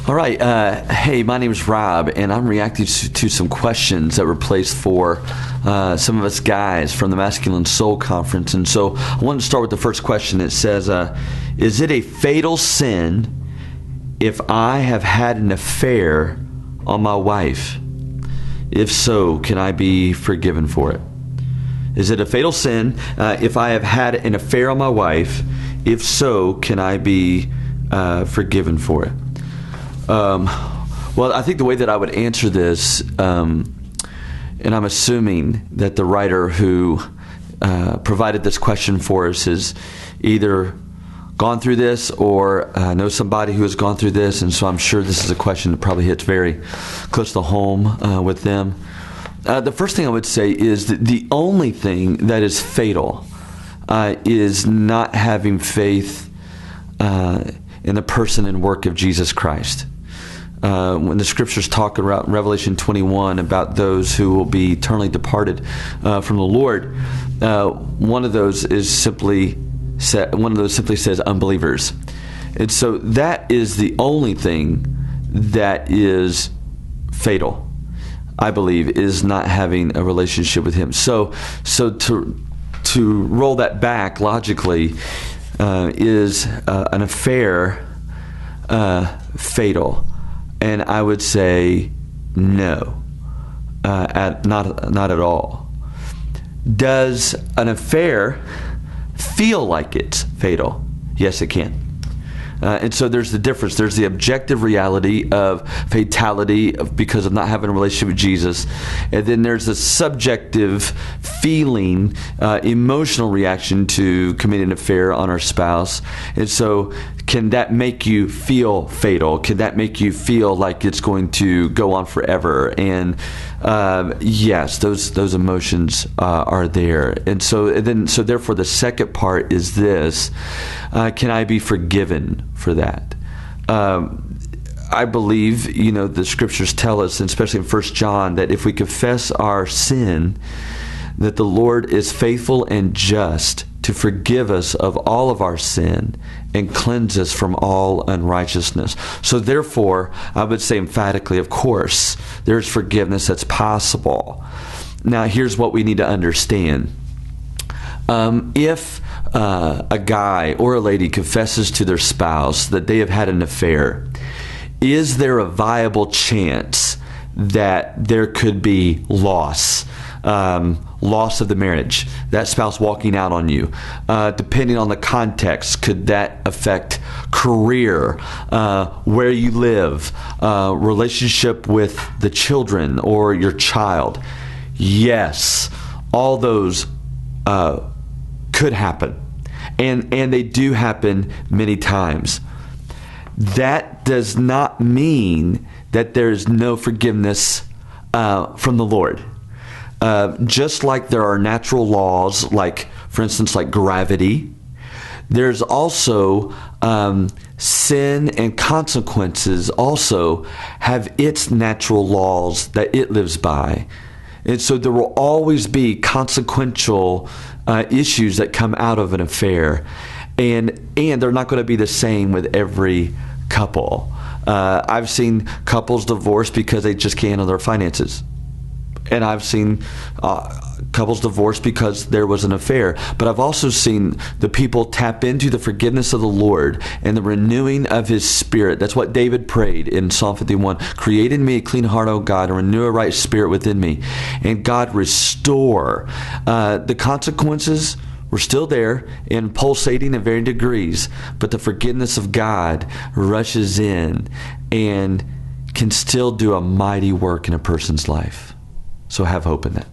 All right. Hey, my name is Rob, and I'm reacting to some questions that were placed for some of us guys from the Masculine Soul Conference. And so I wanted to start with the first question. It says, is it a fatal sin if I have had an affair on my wife? If so, can I be forgiven for it? Is it a fatal sin if I have had an affair on my wife? If so, can I be forgiven for it? Well, I think the way that I would answer this, and I'm assuming that the writer who provided this question for us has either gone through this or knows somebody who has gone through this, and so I'm sure this is a question that probably hits very close to home with them. The first thing I would say is that the only thing that is fatal is not having faith in the person and work of Jesus Christ. When the scriptures talk about in Revelation 21 about those who will be eternally departed from the Lord, one of those simply says unbelievers. And so that is the only thing that is fatal, I believe, is not having a relationship with Him. So to roll that back logically, is an affair fatal? And I would say no, not at all. Does an affair feel like it's fatal? Yes, it can. And so there's the difference. There's the objective reality of fatality because of not having a relationship with Jesus. And then there's the subjective feeling, emotional reaction to committing an affair on our spouse. And so can that make you feel fatal? Can that make you feel like it's going to go on forever? And yes, those emotions are there. And so therefore the second part is this: can I be forgiven for that? I believe, the scriptures tell us, and especially in 1 John, that if we confess our sin, that the Lord is faithful and just to forgive us of all of our sin and cleanse us from all unrighteousness. So therefore, I would say emphatically, of course, there's forgiveness that's possible. Now, here's what we need to understand. If a guy or a lady confesses to their spouse that they have had an affair, is there a viable chance that there could be loss of the marriage, that spouse walking out on you? Depending on the context, could that affect career, where you live, relationship with the children or your child? Yes, all those could happen, and they do happen many times. That does not mean that there is no forgiveness from the Lord. Just like there are natural laws, like, for instance, like gravity, there's also sin and consequences also have its natural laws that it lives by. And so there will always be consequential issues that come out of an affair. And they're not going to be the same with every couple. I've seen couples divorce because they just can't handle their finances. And I've seen couples divorce because there was an affair. But I've also seen the people tap into the forgiveness of the Lord and the renewing of His Spirit. That's what David prayed in Psalm 51. Create in me a clean heart, O God, and renew a right spirit within me. And God restore. The consequences were still there and pulsating in varying degrees, but the forgiveness of God rushes in and can still do a mighty work in a person's life. So have hope in that.